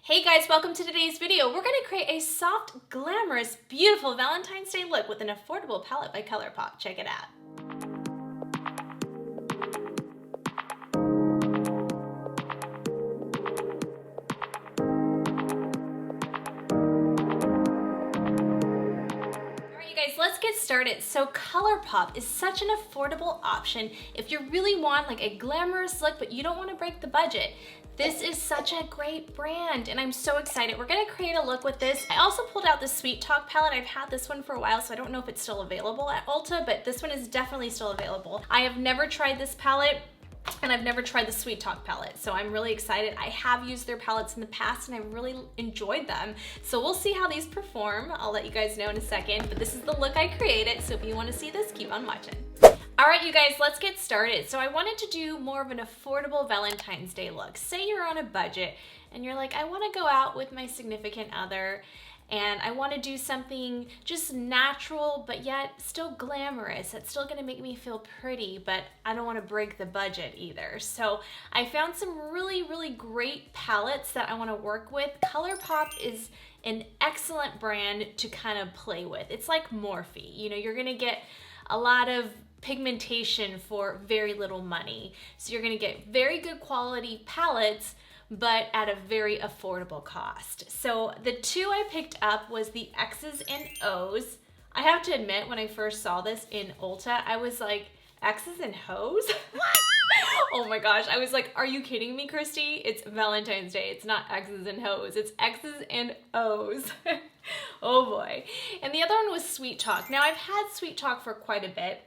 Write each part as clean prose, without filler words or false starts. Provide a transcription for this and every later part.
Hey guys, welcome to today's video. We're going to create a soft, glamorous, beautiful Valentine's Day look with an affordable palette by Colourpop. Check it out. Let's get started. So Colourpop is such an affordable option if you really want like a glamorous look but you don't want to break the budget. This is such a great brand and I'm so excited. We're gonna create a look with this. I also pulled out the Sweet Talk palette. I've had this one for a while, so I don't know if it's still available at Ulta, but this one is definitely still available. I have never tried this palette and I've never tried the Sweet Talk palette, so I'm really excited. I have used their palettes in the past and I really enjoyed them. So we'll see how these perform. I'll let you guys know in a second, but this is the look I created, so if you wanna see this, keep on watching. All right, you guys, let's get started. So I wanted to do more of an affordable Valentine's Day look. Say you're on a budget and you're like, I wanna go out with my significant other and I wanna do something just natural, but yet still glamorous. It's still gonna make me feel pretty, but I don't wanna break the budget either. So I found some really, really great palettes that I wanna work with. Colourpop is an excellent brand to kind of play with. It's like Morphe. You know, you're gonna get a lot of pigmentation for very little money. So you're gonna get very good quality palettes, but at a very affordable cost. So the two I picked up was the X's and O's. I have to admit, when I first saw this in Ulta, I was like, X's and Ho's? What? Oh my gosh, I was like, are you kidding me, Christy? It's Valentine's Day, it's not X's and Ho's, it's X's and O's. Oh boy. And the other one was Sweet Talk. Now I've had Sweet Talk for quite a bit.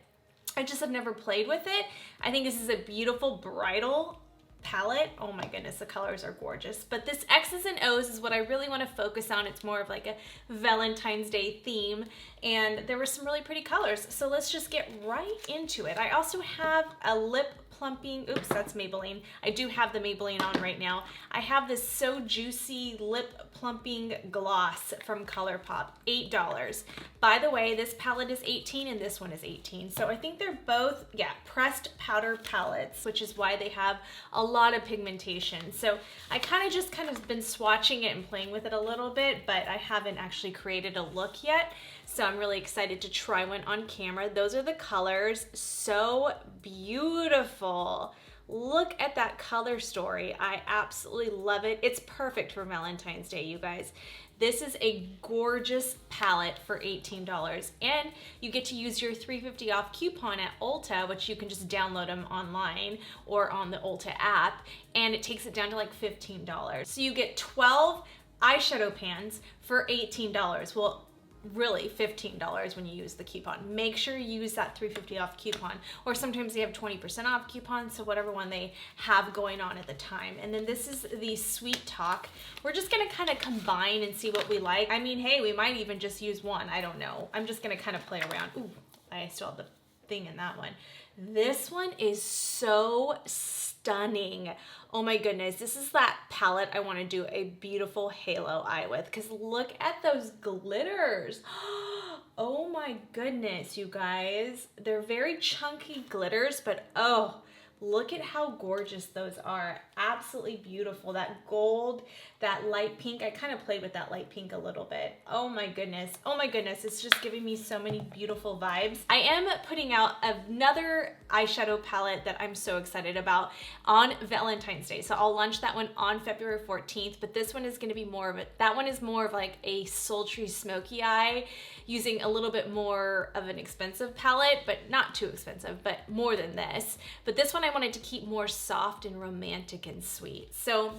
I just have never played with it. I think this is a beautiful bridal palette. Oh my goodness, the colors are gorgeous. But this X's and O's is what I really want to focus on. It's more of like a Valentine's Day theme, and there were some really pretty colors. So let's just get right into it. I also have a lip plumping, oops, that's Maybelline. I do have the Maybelline on right now. I have this So Juicy lip plumping gloss from Colourpop, $8. By the way, this palette is 18 and this one is 18. So I think they're both, yeah, pressed powder palettes, which is why they have a lot of pigmentation. So I kind of been swatching it and playing with it a little bit, but I haven't actually created a look yet. So I'm really excited to try one on camera. Those are the colors, so beautiful. Look at that color story. I absolutely love it. It's perfect for Valentine's Day, you guys. This is a gorgeous palette for $18, and you get to use your $3.50 off coupon at Ulta, which you can just download them online or on the Ulta app, and it takes it down to like $15. So you get 12 eyeshadow pans for $18. Well, really $15 when you use the coupon. Make sure you use that $3.50 off coupon, or sometimes they have 20% off coupons, so whatever one they have going on at the time. And then this is the Sweet Talk. We're just gonna kind of combine and see what we like. I mean, hey, we might even just use one, I don't know. I'm just gonna kind of play around. Ooh, I still have the thing in that one. This one is so stunning. Oh my goodness, this is that palette I want to do a beautiful halo eye with, because look at those glitters. Oh my goodness, you guys. They're very chunky glitters, but oh, look at how gorgeous those are. Absolutely beautiful. That gold, that light pink. I kind of played with that light pink a little bit. Oh my goodness. Oh my goodness. It's just giving me so many beautiful vibes. I am putting out another eyeshadow palette that I'm so excited about on Valentine's Day. So I'll launch that one on February 14th, but this one is going to be more of it. That one is more of like a sultry smoky eye, using a little bit more of an expensive palette, but not too expensive, but more than this. But this one I wanted to keep more soft and romantic and sweet. So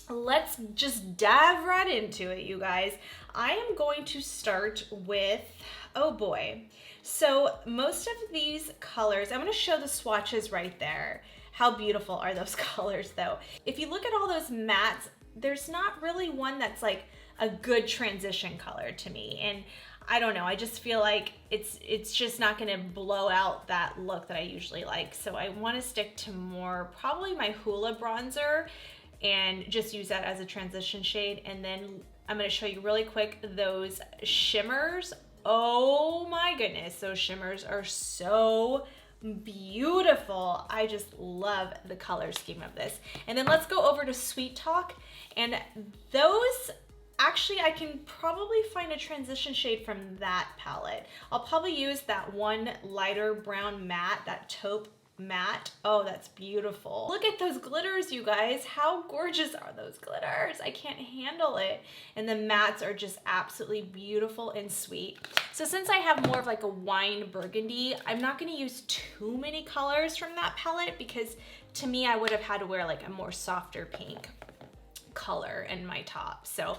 let's just dive right into it, you guys. I am going to start with, oh boy. So most of these colors, I'm gonna show the swatches right there. How beautiful are those colors though? If you look at all those mattes, there's not really one that's like a good transition color to me. And I don't know, I just feel like it's just not gonna blow out that look that I usually like. So I wanna stick to more, probably my Hoola bronzer, and just use that as a transition shade. And then I'm gonna show you really quick those shimmers. Oh my goodness, those shimmers are so beautiful. I just love the color scheme of this. And then let's go over to Sweet Talk, and those, actually I can probably find a transition shade from that palette. I'll probably use that one lighter brown matte, that taupe matte. Oh, that's beautiful. Look at those glitters, you guys. How gorgeous are those glitters? I can't handle it. And the mattes are just absolutely beautiful and sweet. So since I have more of like a wine burgundy, I'm not gonna use too many colors from that palette, because to me, I would have had to wear like a more softer pink color in my top. So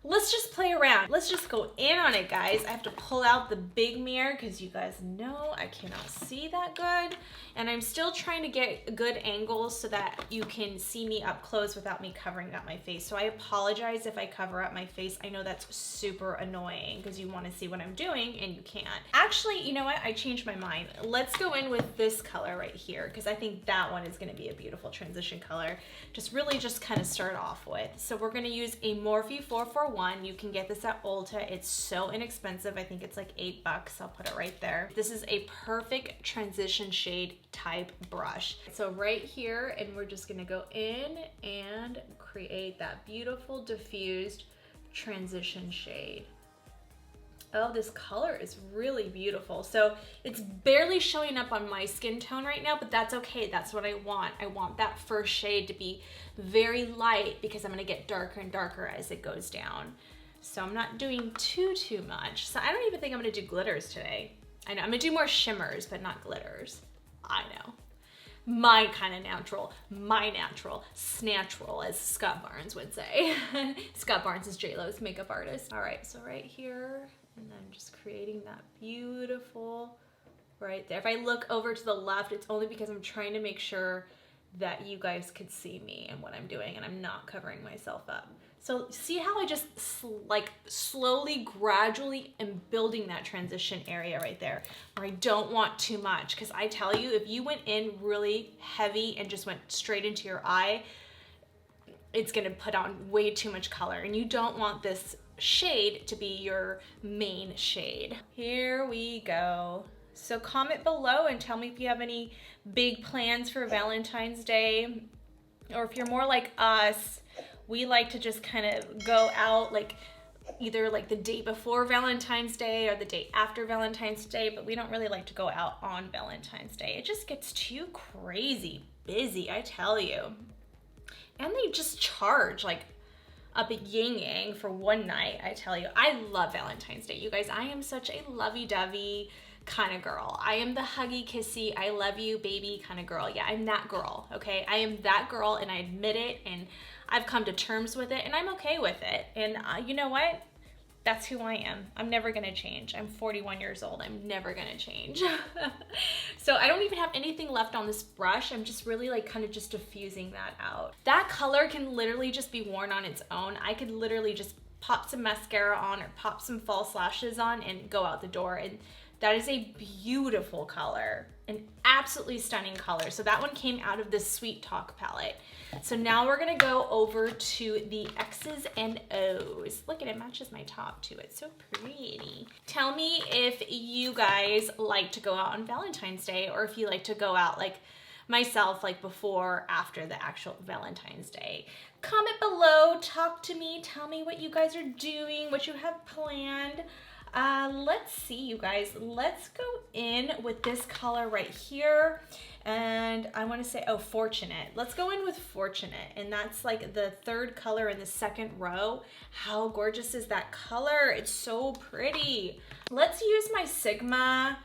let's just play around. Let's just go in on it, guys. I have to pull out the big mirror because you guys know I cannot see that good. And I'm still trying to get good angles so that you can see me up close without me covering up my face. So I apologize if I cover up my face. I know that's super annoying because you want to see what I'm doing and you can't. Actually, you know what? I changed my mind. Let's go in with this color right here because I think that one is going to be a beautiful transition color. Really just kind of start off with. So we're going to use a Morphe 441. You can get this at Ulta. It's so inexpensive. I think it's like $8. I'll put it right there. This is a perfect transition shade type brush. So right here, and we're just gonna go in and create that beautiful diffused transition shade. Oh, this color is really beautiful. So it's barely showing up on my skin tone right now, but that's okay. That's what I want. I want that first shade to be very light because I'm gonna get darker and darker as it goes down. So I'm not doing too much. So I don't even think I'm gonna do glitters today. I know I'm gonna do more shimmers, but not glitters. I know. My kind of natural, my natural, snatch-ural, as Scott Barnes would say. Scott Barnes is J-Lo's makeup artist. All right, so right here, and then just creating that beautiful right there. If I look over to the left, it's only because I'm trying to make sure that you guys could see me and what I'm doing, and I'm not covering myself up. So see how I just like slowly, gradually am building that transition area right there where I don't want too much, because I tell you, if you went in really heavy and just went straight into your eye, it's gonna put on way too much color, and you don't want this shade to be your main shade. Here we go. So comment below and tell me if you have any big plans for Valentine's Day, or if you're more like us, we like to just kind of go out like either like the day before Valentine's Day or the day after Valentine's Day, but we don't really like to go out on Valentine's Day. It just gets too crazy busy, I tell you. And they just charge like up a yin-yang for one night, I tell you. I love Valentine's Day, you guys. I am such a lovey-dovey kind of girl. I am the huggy, kissy, I love you, baby kind of girl. Yeah, I'm that girl, okay? I am that girl, and I admit it, and I've come to terms with it, and I'm okay with it. And you know what? That's who I am. I'm never gonna change. I'm 41 years old. I'm never gonna change. So I don't even have anything left on this brush. I'm just really like kind of just diffusing that out. That color can literally just be worn on its own. I could literally just pop some mascara on or pop some false lashes on and go out the door. And that is a beautiful color, an absolutely stunning color. So that one came out of the Sweet Talk palette. So now we're gonna go over to the X's and O's. Look at it, matches my top too. It's so pretty. Tell me if you guys like to go out on Valentine's Day, or if you like to go out like myself, like before, after the actual Valentine's Day. Comment below, talk to me, tell me what you guys are doing, what you have planned. Let's see, you guys. Let's go in with this color right here. And I want to say, oh, Fortunate. Let's go in with Fortunate. And that's like the third color in the second row. How gorgeous is that color? It's so pretty. Let's use my Sigma.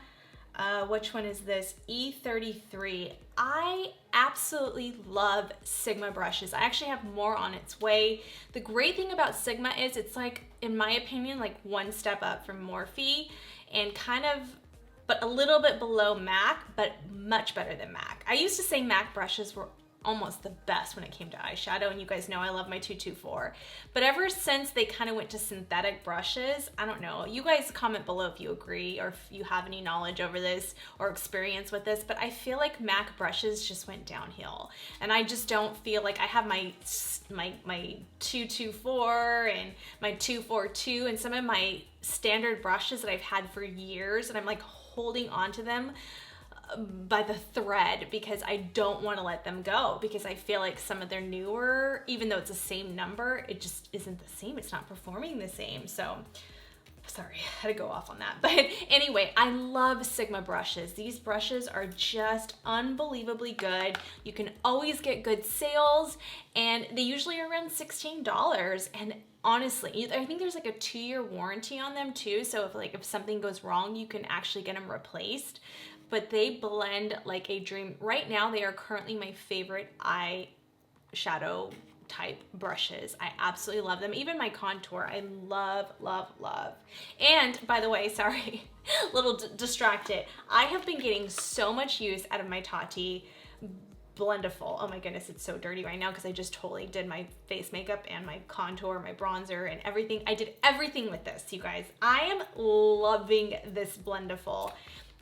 Which one is this? E33. I absolutely love Sigma brushes. I actually have more on its way. The great thing about Sigma is it's like, in my opinion, like one step up from Morphe, and kind of, but a little bit below MAC, but much better than MAC. I used to say MAC brushes were almost the best when it came to eyeshadow, and you guys know I love my 224. But ever since they kind of went to synthetic brushes, I don't know, you guys comment below if you agree or if you have any knowledge over this or experience with this, but I feel like MAC brushes just went downhill, and I just don't feel like I have my 224 and my 242 and some of my standard brushes that I've had for years, and I'm like holding on to them by the thread because I don't want to let them go, because I feel like some of their newer, even though it's the same number, it just isn't the same. It's not performing the same. So sorry, I had to go off on that. But anyway, I love Sigma brushes. These brushes are just unbelievably good. You can always get good sales, and they usually are around $16. And honestly, I think there's like a 2-year warranty on them too. So if something goes wrong, you can actually get them replaced. But they blend like a dream. Right now, they are currently my favorite eyeshadow type brushes. I absolutely love them. Even my contour, I love, love, love. And by the way, sorry, a little distracted. I have been getting so much use out of my TAUPE Blendiful. Oh my goodness, it's so dirty right now because I just totally did my face makeup and my contour, my bronzer and everything. I did everything with this, you guys. I am loving this Blendiful.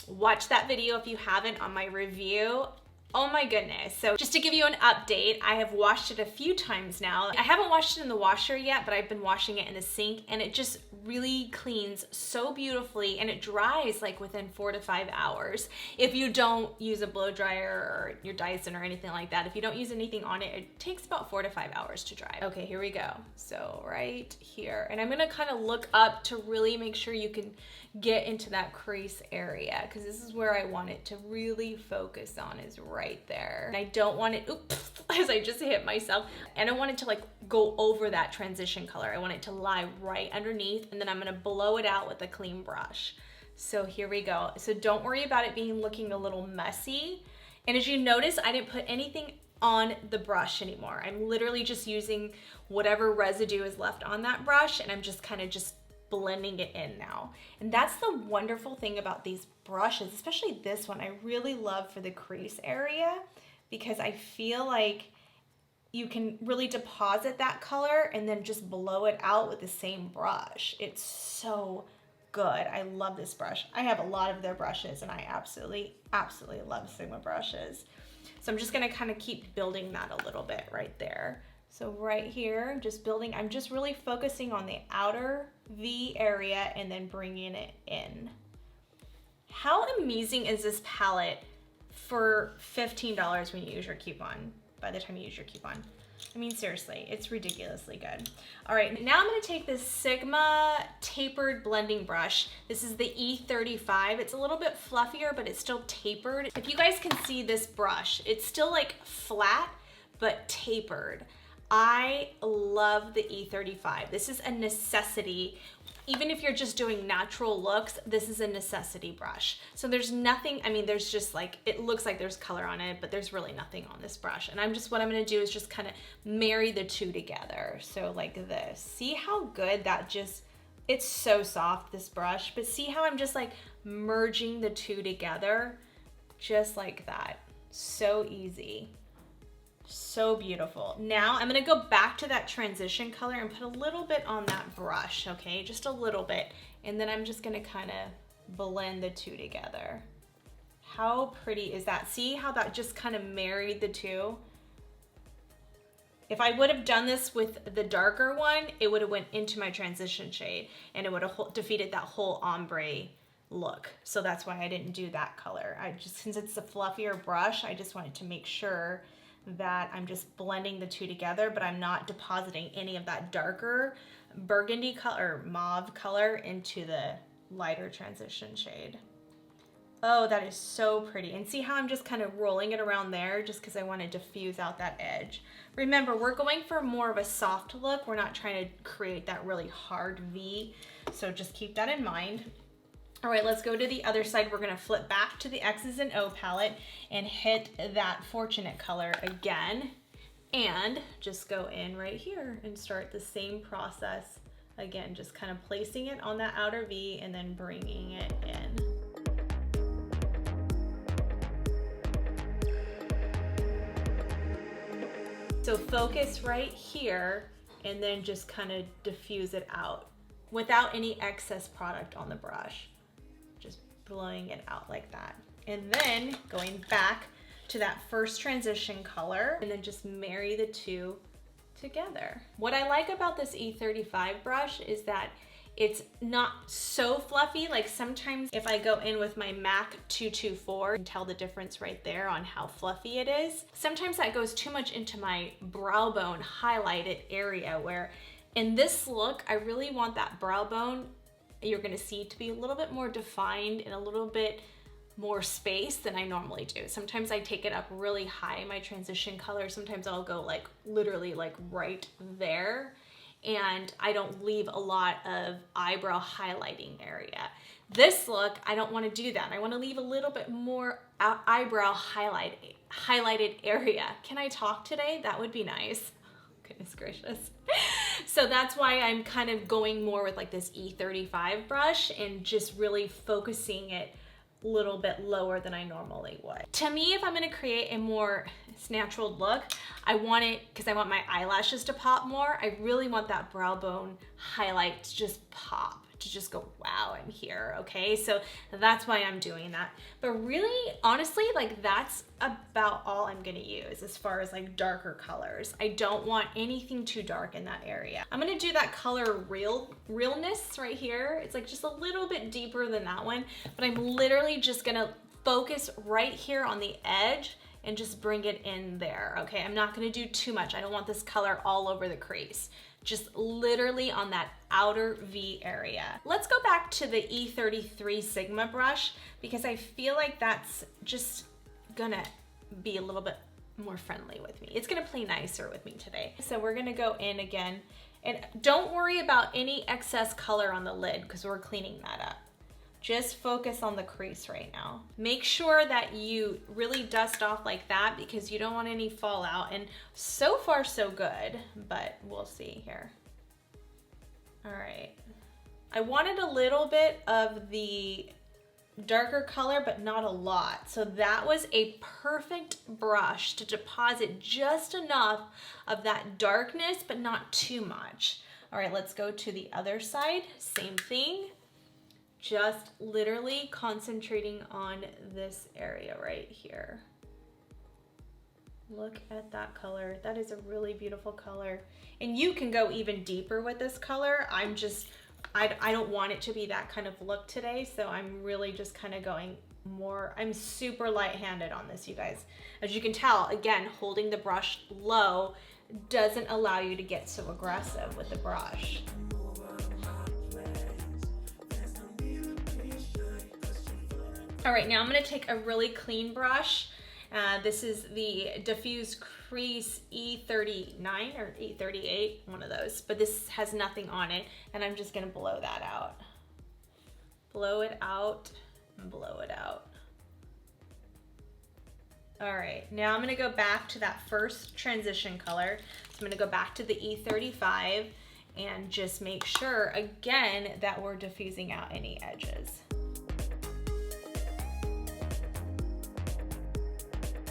Watch that video if you haven't on my review. Oh my goodness. So just to give you an update, I have washed it a few times now. I haven't washed it in the washer yet, but I've been washing it in the sink, and it just really cleans so beautifully, and it dries like within 4 to 5 hours. If you don't use a blow dryer or your Dyson or anything like that, if you don't use anything on it, it takes about 4 to 5 hours to dry. Okay, here we go. So right here, and I'm gonna kind of look up to really make sure you can get into that crease area, because this is where I want it to really focus on, is right there. And I don't want it, oops, as I just hit myself, and I want it to like go over that transition color. I want it to lie right underneath, and then I'm gonna blow it out with a clean brush. So here we go. So don't worry about it looking a little messy. And as you notice, I didn't put anything on the brush anymore. I'm literally just using whatever residue is left on that brush, and I'm just kind of just blending it in now. And that's the wonderful thing about these brushes, especially this one. I really love for the crease area, because I feel like you can really deposit that color and then just blow it out with the same brush. It's so good. I love this brush. I have a lot of their brushes, and I absolutely, absolutely love Sigma brushes. So I'm just gonna kind of keep building that a little bit right there. So right here, I'm just building, I'm just really focusing on the outer V area and then bringing it in. How amazing is this palette for $15 when you use your coupon, by the time you use your coupon? I mean, seriously, it's ridiculously good. All right, now I'm gonna take this Sigma tapered blending brush. This is the E35. It's a little bit fluffier, but it's still tapered. If you guys can see this brush, it's still like flat, but tapered. I love the E35. This is a necessity. Even if you're just doing natural looks, this is a necessity brush. So there's nothing, I mean, there's just like, it looks like there's color on it, but there's really nothing on this brush. And what I'm gonna do is just kind of marry the two together. So like this. See how good that just, it's so soft, this brush, but see how I'm just like merging the two together, just like that. So easy. So beautiful. Now I'm gonna go back to that transition color and put a little bit on that brush, okay? Just a little bit. And then I'm just gonna kind of blend the two together. How pretty is that? See how that just kind of married the two? If I would have done this with the darker one, it would have went into my transition shade, and it would have defeated that whole ombre look. So that's why I didn't do that color. Since it's a fluffier brush, I just wanted to make sure that I'm just blending the two together, but I'm not depositing any of that darker burgundy color, mauve color, into the lighter transition shade. Oh, that is so pretty. And see how I'm just kind of rolling it around there just because I want to diffuse out that edge. Remember, we're going for more of a soft look. We're not trying to create that really hard V. So just keep that in mind. All right, let's go to the other side. We're gonna flip back to the X's and O palette and hit that Fortunate color again, and just go in right here and start the same process again, just kind of placing it on that outer V and then bringing it in. So focus right here and then just kind of diffuse it out without any excess product on the brush. Blowing it out like that. And then going back to that first transition color and then just marry the two together. What I like about this E35 brush is that It's not so fluffy. Like sometimes if I go in with my MAC 224, you can tell the difference right there on how fluffy it is. Sometimes that goes too much into my brow bone highlighted area, where in this look, I really want that brow bone, you're gonna see, to be a little bit more defined and a little bit more space than I normally do. Sometimes I take it up really high in my transition color. Sometimes I'll go like literally like right there, and I don't leave a lot of eyebrow highlighting area. This look, I don't want to do that. I want to leave a little bit more eyebrow highlighted area. Can I talk today? That would be nice. Goodness gracious. So that's why I'm kind of going more with like this E35 brush and just really focusing it a little bit lower than I normally would. To me, if I'm gonna create a more natural look, I want it, because I want my eyelashes to pop more, I really want that brow bone highlight to just pop, to just go, wow, I'm here, okay? So that's why I'm doing that. But really, honestly, like that's about all I'm gonna use as far as like darker colors. I don't want anything too dark in that area. I'm gonna do that color realness right here. It's like just a little bit deeper than that one, but I'm literally just gonna focus right here on the edge and just bring it in there, okay? I'm not gonna do too much. I don't want this color all over the crease. Just literally on that outer V area. Let's go back to the E33 Sigma brush, because I feel like that's just gonna be a little bit more friendly with me. It's gonna play nicer with me today. So we're gonna go in again, and don't worry about any excess color on the lid because we're cleaning that up. Just focus on the crease right now. Make sure that you really dust off like that, because you don't want any fallout. And so far so good, but we'll see here. All right. I wanted a little bit of the darker color, but not a lot. So that was a perfect brush to deposit just enough of that darkness, but not too much. All right, let's go to the other side. Same thing. Just literally concentrating on this area right here. Look at that color. That is a really beautiful color. And you can go even deeper with this color. I don't want it to be that kind of look today, so I'm really just kind of going more, I'm super light-handed on this, you guys. As you can tell, again, holding the brush low doesn't allow you to get so aggressive with the brush. All right, now I'm gonna take a really clean brush. This is the Diffuse Crease E39 or E38, one of those, but this has nothing on it, and I'm just gonna blow that out. Blow it out, and blow it out. All right, now I'm gonna go back to that first transition color. So I'm gonna go back to the E35 and just make sure, again, that we're diffusing out any edges.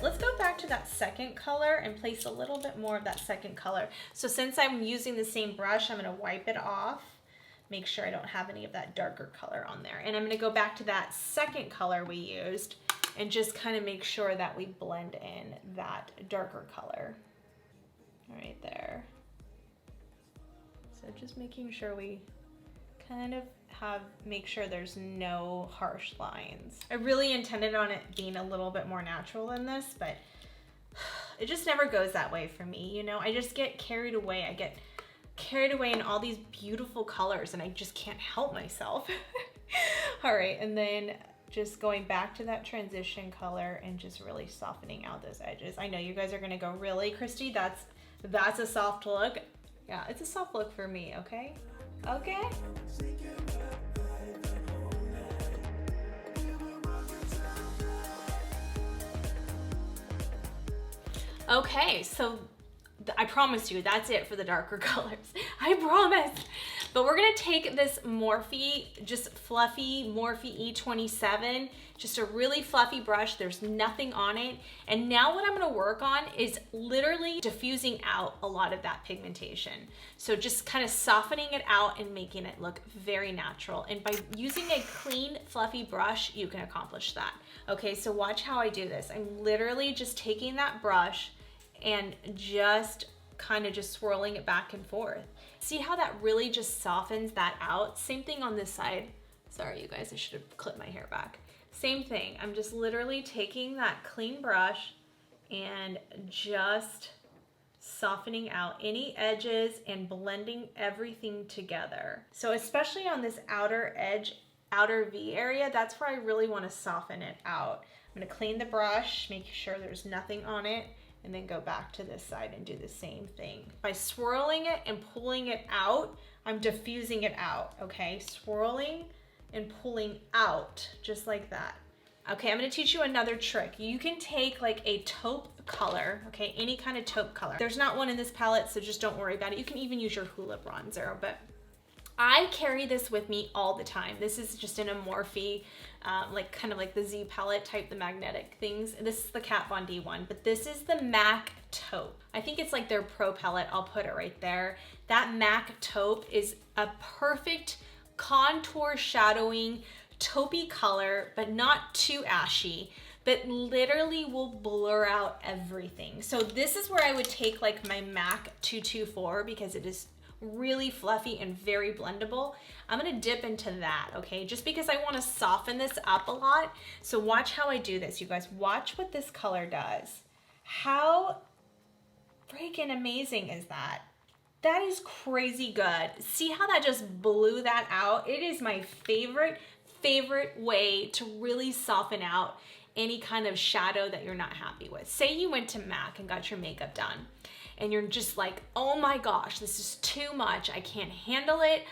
Let's go back to that second color and place a little bit more of that second color. So since I'm using the same brush, I'm gonna wipe it off, make sure I don't have any of that darker color on there. And I'm gonna go back to that second color we used and just kind of make sure that we blend in that darker color. Right there. So just making sure we kind of make sure there's no harsh lines. I really intended on it being a little bit more natural than this, but it just never goes that way for me, you know? I just get carried away. I get carried away in all these beautiful colors and I just can't help myself. All right, and then just going back to that transition color and just really softening out those edges. I know you guys are gonna go, really, Christy? That's a soft look? Yeah, it's a soft look for me, okay? Okay? Okay, so I promise you that's it for the darker colors. I promise. But we're gonna take this Morphe, just fluffy Morphe E27, just a really fluffy brush. There's nothing on it. And now what I'm gonna work on is literally diffusing out a lot of that pigmentation. So just kind of softening it out and making it look very natural. And by using a clean, fluffy brush, you can accomplish that. Okay, so watch how I do this. I'm literally just taking that brush and just kind of just swirling it back and forth. See how that really just softens that out? Same thing on this side. Sorry, you guys, I should have clipped my hair back. Same thing. I'm just literally taking that clean brush and just softening out any edges and blending everything together. So especially on this outer edge, outer V area, that's where I really want to soften it out. I'm going to clean the brush, make sure there's nothing on it, and then go back to this side and do the same thing. By swirling it and pulling it out, I'm diffusing it out, okay? Swirling and pulling out, just like that. Okay, I'm gonna teach you another trick. You can take like a taupe color, okay, any kind of taupe color. There's not one in this palette, so just don't worry about it. You can even use your Hoola bronzer, but I carry this with me all the time. This is just an Morphe, like kind of like the Z palette type, the magnetic things. This is the Kat Von D one, but this is the MAC taupe. I think it's like their pro palette. I'll put it right there. That MAC taupe is a perfect contour shadowing taupey color, but not too ashy, but literally will blur out everything. So this is where I would take like my MAC 224 because it is really fluffy and very blendable. I'm gonna dip into that, okay? Just because I wanna soften this up a lot. So watch how I do this, you guys. Watch what this color does. How freaking amazing is that? That is crazy good. See how that just blew that out? It is my favorite way to really soften out any kind of shadow that you're not happy with. Say you went to MAC and got your makeup done and you're just like, oh my gosh, this is too much. I can't handle it.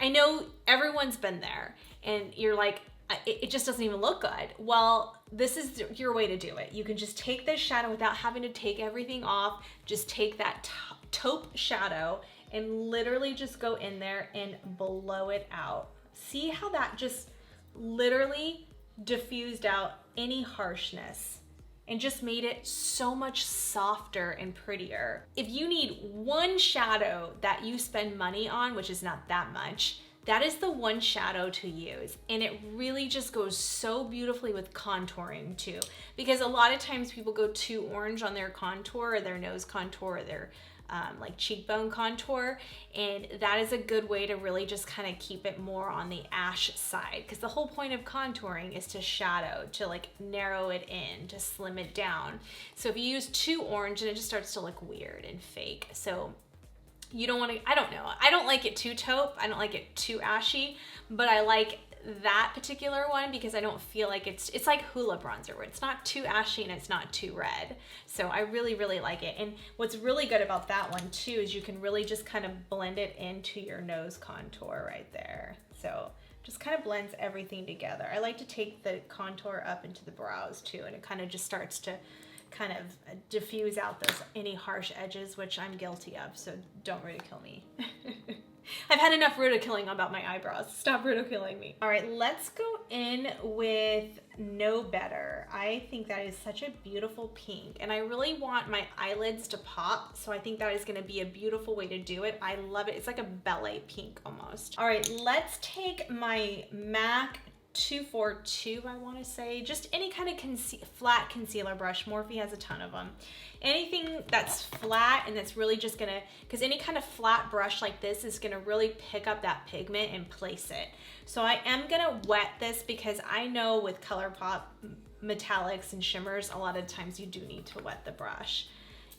I know everyone's been there and you're like, it just doesn't even look good. Well, this is your way to do it. You can just take this shadow without having to take everything off. Just take that taupe shadow and literally just go in there and blow it out. See how that just literally diffused out any harshness and just made it so much softer and prettier. If you need one shadow that you spend money on, which is not that much, that is the one shadow to use. And it really just goes so beautifully with contouring too. Because a lot of times people go too orange on their contour or their nose contour or their like cheekbone contour, and that is a good way to really just kind of keep it more on the ash side, because the whole point of contouring is to shadow, to like narrow it in, to slim it down. So if you use too orange, then it just starts to look weird and fake. So you don't want to, I don't know, I don't like it too taupe, I don't like it too ashy, but I like that particular one because I don't feel like it's like Hoola bronzer where it's not too ashy and it's not too red. So I really like it. And what's really good about that one too is you can really just kind of blend it into your nose contour right there. So just kind of blends everything together. I like to take the contour up into the brows too, and it kind of just starts to kind of diffuse out those any harsh edges, which I'm guilty of, so don't ridicule me. I've had enough ridiculing about my eyebrows. Stop ridiculing me. All right, let's go in with Know Better. I think that is such a beautiful pink, and I really want my eyelids to pop, so I think that is gonna be a beautiful way to do it. I love it. It's like a ballet pink almost. All right, let's take my MAC 242, I want to say, just any kind of flat concealer brush. Morphe has a ton of them. Anything that's flat and that's really just gonna, because any kind of flat brush like this is gonna really pick up that pigment and place it. So I am gonna wet this because I know with Colourpop metallics and shimmers, a lot of times you do need to wet the brush.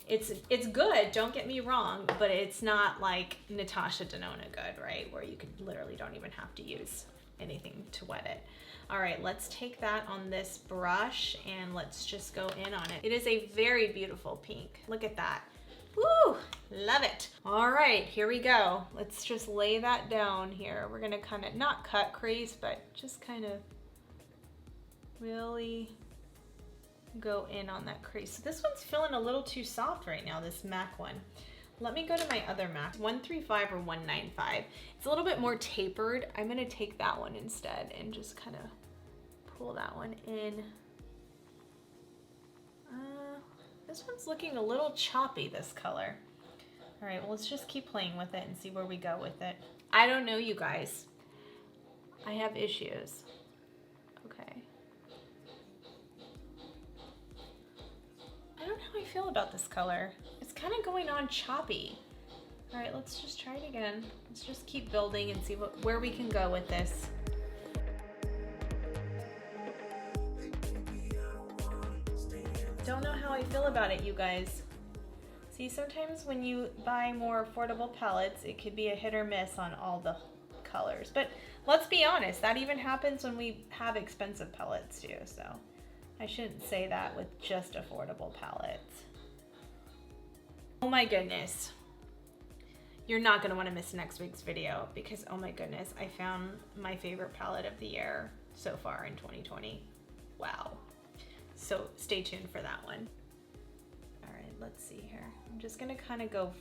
It's good, don't get me wrong, but it's not like Natasha Denona good, right? Where you could literally don't even have to use anything to wet it. All right, let's take that on this brush and let's just go in on it. It is a very beautiful pink. Look at that. Woo, love it. All right, here we go. Let's just lay that down here. We're gonna kind of not cut crease, but just kind of really go in on that crease. So this one's feeling a little too soft right now, this MAC one. Let me go to my other MAC, 135 or 195. It's a little bit more tapered. I'm gonna take that one instead and just kind of pull that one in. This one's looking a little choppy, this color. All right, well, let's just keep playing with it and see where we go with it. I don't know, you guys. I have issues. Okay. I don't know how I feel about this color. It's kind of going on choppy. All right, let's just try it again. Let's just keep building and see where we can go with this. Don't know how I feel about it, you guys. See, sometimes when you buy more affordable palettes, it could be a hit or miss on all the colors. But let's be honest, that even happens when we have expensive palettes too, so I shouldn't say that with just affordable palettes. Oh my goodness. You're not gonna wanna miss next week's video because, oh my goodness, I found my favorite palette of the year so far in 2020. Wow. So stay tuned for that one. All right, let's see here. I'm just gonna kind of go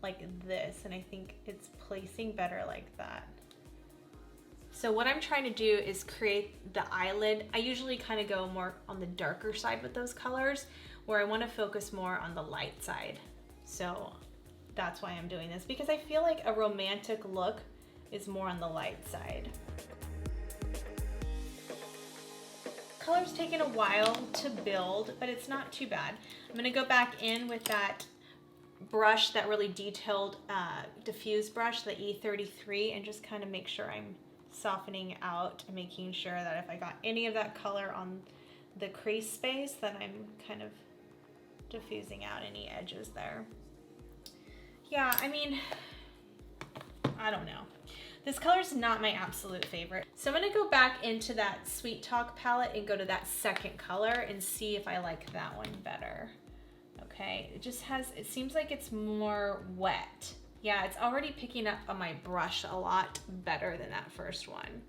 like this, and I think it's placing better like that. So what I'm trying to do is create the eyelid. I usually kind of go more on the darker side with those colors, where I wanna focus more on the light side. So that's why I'm doing this, because I feel like a romantic look is more on the light side. Color's taken a while to build, but it's not too bad. I'm gonna go back in with that brush, that really detailed diffuse brush, the E33, and just kind of make sure I'm softening out and making sure that if I got any of that color on the crease space, that I'm kind of diffusing out any edges there. Yeah, I mean, I don't know. This color's not my absolute favorite. So I'm gonna go back into that Sweet Talk palette and go to that second color and see if I like that one better. Okay, it just has, it seems like it's more wet. Yeah, it's already picking up on my brush a lot better than that first one.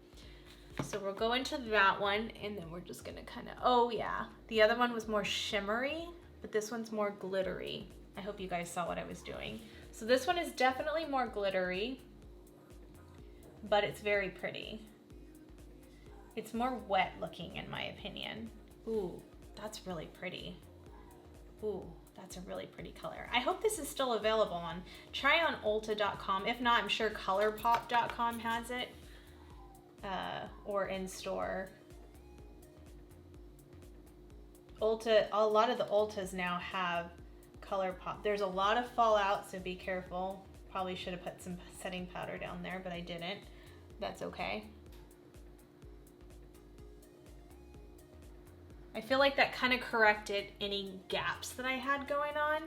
So we'll go into that one, and then we're just gonna kind of, oh yeah. The other one was more shimmery, but this one's more glittery. I hope you guys saw what I was doing. So this one is definitely more glittery, but it's very pretty. It's more wet looking in my opinion. Ooh, that's really pretty. Ooh, that's a really pretty color. I hope this is still available on, try on Ulta.com. If not, I'm sure Colourpop.com has it, or in store. Ulta, a lot of the Ultas now have Colourpop. There's a lot of fallout, so be careful. Probably should have put some setting powder down there, but I didn't. That's okay. I feel like that kind of corrected any gaps that I had going on.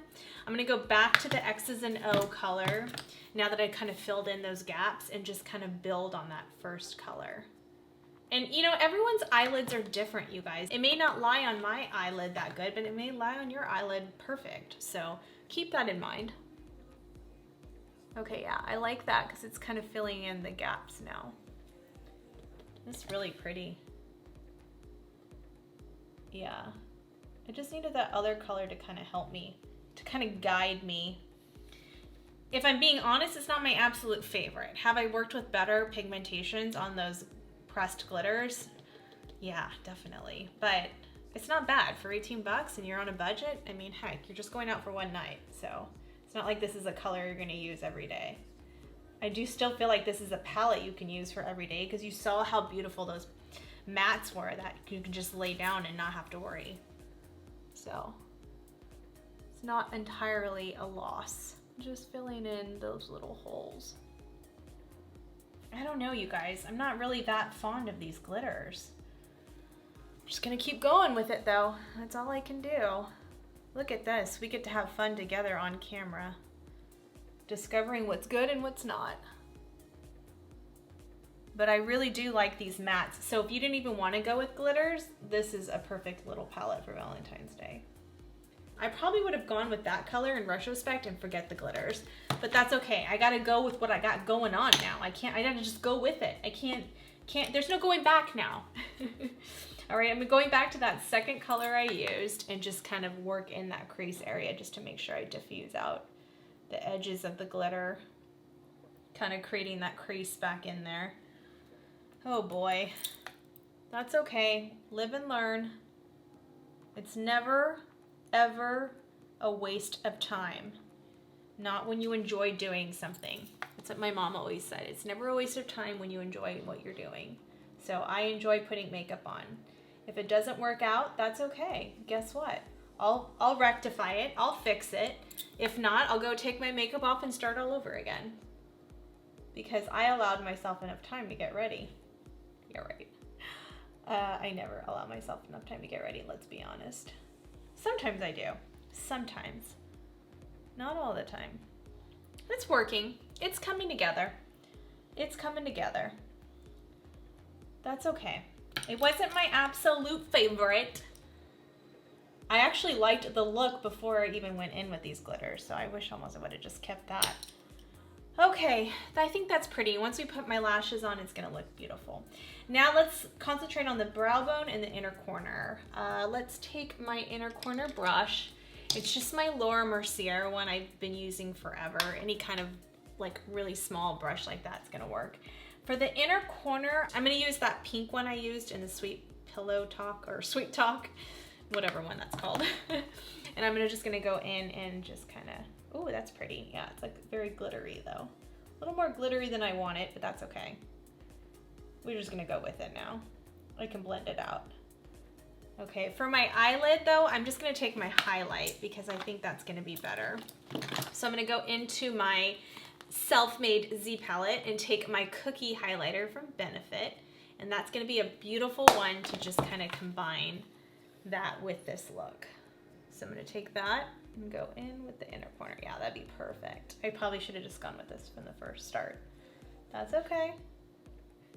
I'm gonna go back to the X's and O color now that I kind of filled in those gaps, and just kind of build on that first color. And you know, everyone's eyelids are different, you guys. It may not lie on my eyelid that good, but it may lie on your eyelid perfect. So keep that in mind. Okay, yeah, I like that because it's kind of filling in the gaps now. It's really pretty. Yeah, I just needed that other color to kind of help me, to kind of guide me. If I'm being honest, it's not my absolute favorite. Have I worked with better pigmentations on those pressed glitters? Yeah, definitely. But it's not bad for 18 bucks and you're on a budget. I mean, heck, you're just going out for one night. So it's not like this is a color you're gonna use every day. I do still feel like this is a palette you can use for every day, because you saw how beautiful those mattes were that you can just lay down and not have to worry. So it's not entirely a loss. Just filling in those little holes. I don't know, you guys. I'm not really that fond of these glitters. I'm just gonna keep going with it though. That's all I can do. Look at this. We get to have fun together on camera, discovering what's good and what's not. But I really do like these mattes. So if you didn't even want to go with glitters, this is a perfect little palette for Valentine's Day. I probably would have gone with that color in retrospect and forget the glitters, but that's okay. I gotta go with what I got going on now. I gotta just go with it. I can't, there's no going back now. All right, I'm going back to that second color I used and just kind of work in that crease area just to make sure I diffuse out the edges of the glitter, kind of creating that crease back in there. Oh boy, that's okay. Live and learn. It's never, ever a waste of time. Not when you enjoy doing something. That's what my mom always said. It's never a waste of time when you enjoy what you're doing. So I enjoy putting makeup on. If it doesn't work out, that's okay. Guess what? I'll rectify it, I'll fix it. If not, I'll go take my makeup off and start all over again. Because I allowed myself enough time to get ready. Yeah, right. I never allow myself enough time to get ready, let's be honest. Sometimes I do, sometimes. Not all the time. It's working, it's coming together. It's coming together. That's okay. It wasn't my absolute favorite. I actually liked the look before I even went in with these glitters, so I wish almost I would have just kept that. Okay, I think that's pretty. Once we put my lashes on, it's gonna look beautiful. Now let's concentrate on the brow bone and the inner corner. Let's take my inner corner brush. It's just my Laura Mercier one I've been using forever. Any kind of like really small brush like that's gonna work. For the inner corner, I'm gonna use that pink one I used in the Sweet Pillow Talk or Sweet Talk, whatever one that's called. And I'm just gonna go in and just kind of, oh, that's pretty. Yeah, it's like very glittery though. A little more glittery than I want it, but that's okay. We're just gonna go with it now. I can blend it out. Okay, for my eyelid though, I'm just gonna take my highlight because I think that's gonna be better. So I'm gonna go into my Self-Made Z palette and take my cookie highlighter from Benefit, and that's gonna be a beautiful one to just kind of combine that with this look. So I'm gonna take that and go in with the inner corner. Yeah, that'd be perfect. I probably should have just gone with this from the first start. That's okay.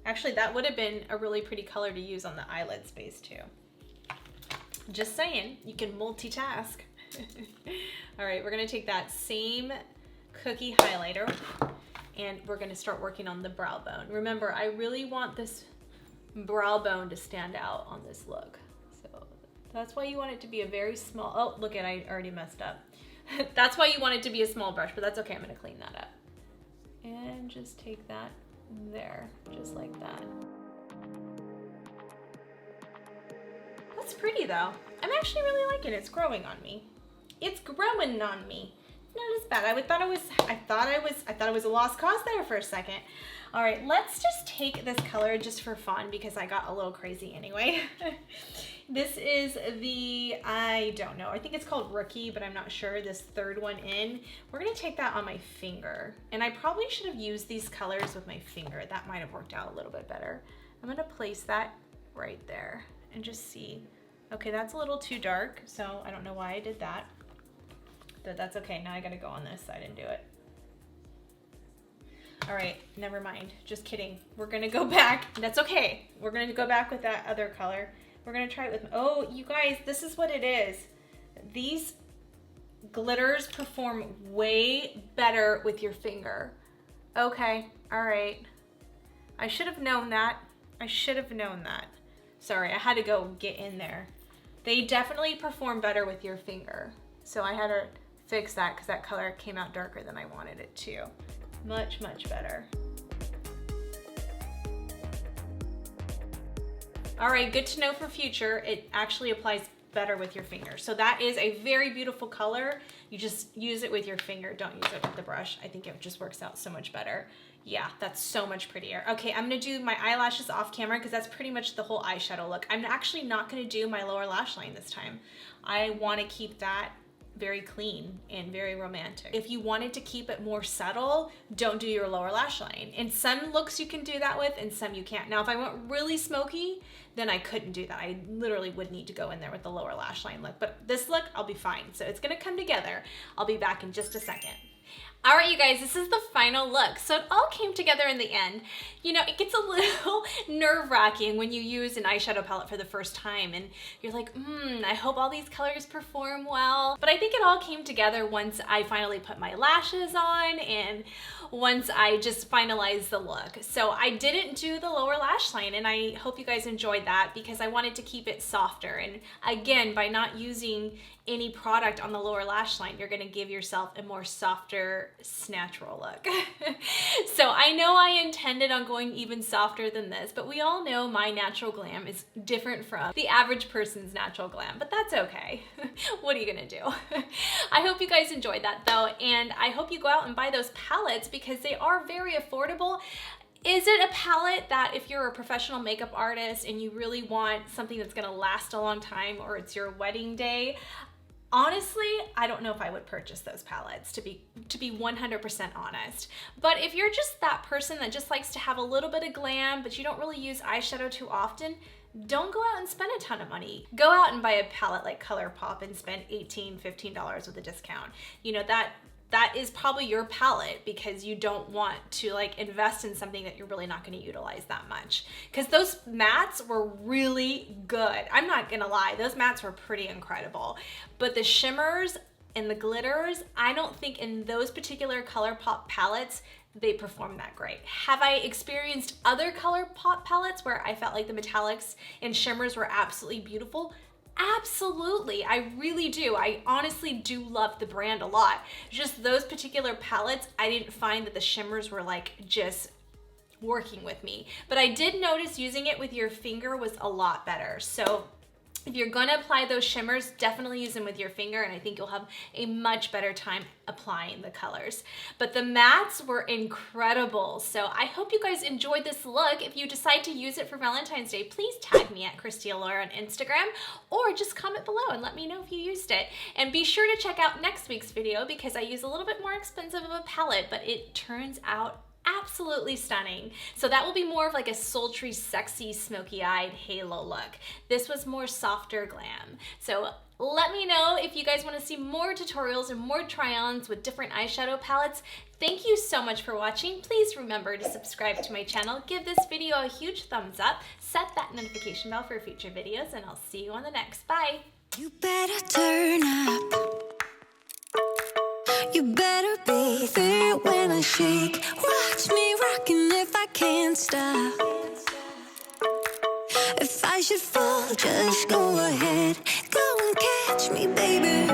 Actually, that would have been a really pretty color to use on the eyelid space too. Just saying, you can multitask. All right, we're gonna take that same cookie highlighter and we're gonna start working on the brow bone. Remember, I really want this brow bone to stand out on this look. So that's why you want it to be a very small, oh, look at, I already messed up. That's why you want it to be a small brush, but that's okay, I'm gonna clean that up. And just take that there, just like that. That's pretty though. I'm actually really liking it. It's growing on me. It's growing on me. Not as bad. I thought it was a lost cause there for a second. All right, let's just take this color just for fun because I got a little crazy anyway. This is the, I don't know, I think it's called Rookie, but I'm not sure, this third one in. We're gonna take that on my finger. And I probably should have used these colors with my finger. That might have worked out a little bit better. I'm gonna place that right there and just see. Okay, that's a little too dark, so I don't know why I did that. But that's okay, now I gotta go on this side and do it. All right, never mind, just kidding. We're gonna go back, that's okay. We're gonna go back with that other color. We're gonna try it with, oh, you guys, this is what it is. These glitters perform way better with your finger. Okay, all right. I should have known that. I should have known that. Sorry, I had to go get in there. They definitely perform better with your finger. So I had to fix that because that color came out darker than I wanted it to. Much, much better. All right, good to know for future. It actually applies better with your finger. So that is a very beautiful color. You just use it with your finger. Don't use it with the brush. I think it just works out so much better. Yeah, that's so much prettier. Okay, I'm gonna do my eyelashes off camera because that's pretty much the whole eyeshadow look. I'm actually not gonna do my lower lash line this time. I wanna keep that very clean and very romantic. If you wanted to keep it more subtle, don't do your lower lash line. In some looks you can do that with, and some you can't. Now, if I went really smoky, then I couldn't do that. I literally would need to go in there with the lower lash line look, but this look, I'll be fine. So it's gonna come together. I'll be back in just a second. All right, you guys, this is the final look. So it all came together in the end. You know, it gets a little nerve-wracking when you use an eyeshadow palette for the first time and you're like, I hope all these colors perform well. But I think it all came together once I finally put my lashes on and once I just finalized the look. So I didn't do the lower lash line, and I hope you guys enjoyed that because I wanted to keep it softer. And again, by not using any product on the lower lash line, you're gonna give yourself a more softer, snatch-ural look. So I know I intended on going even softer than this, but we all know my natural glam is different from the average person's natural glam, but that's okay. What are you gonna do? I hope you guys enjoyed that though, and I hope you go out and buy those palettes because they are very affordable. Is it a palette that if you're a professional makeup artist and you really want something that's gonna last a long time, or it's your wedding day? Honestly, I don't know if I would purchase those palettes, to be 100% honest. But if you're just that person that just likes to have a little bit of glam, but you don't really use eyeshadow too often, don't go out and spend a ton of money. Go out and buy a palette like Colourpop and spend $18, $15 with a discount. You know, that is probably your palette, because you don't want to like invest in something that you're really not going to utilize that much. Because those mattes were really good. I'm not gonna lie, those mattes were pretty incredible. But the shimmers and the glitters, I don't think in those particular Colourpop palettes they perform that great. Have I experienced other Colourpop palettes where I felt like the metallics and shimmers were absolutely beautiful? Absolutely, I really do. I honestly do love the brand a lot. Just those particular palettes, I didn't find that the shimmers were like just working with me. But I did notice using it with your finger was a lot better. So if you're gonna apply those shimmers, definitely use them with your finger, and I think you'll have a much better time applying the colors. But the mattes were incredible. So I hope you guys enjoyed this look. If you decide to use it for Valentine's Day, please tag me at Christy Allure on Instagram, or just comment below and let me know if you used it. And be sure to check out next week's video, because I use a little bit more expensive of a palette, but it turns out absolutely stunning. So that will be more of like a sultry, sexy, smoky-eyed halo look. This was more softer glam. So let me know if you guys want to see more tutorials and more try-ons with different eyeshadow palettes. Thank you so much for watching. Please remember to subscribe to my channel, give this video a huge thumbs up, set that notification bell for future videos, and I'll see you on the next. Bye! You better turn up. You better be there when I shake. Watch me rockin' if I can't stop. If I should fall, just go ahead. Go and catch me, baby.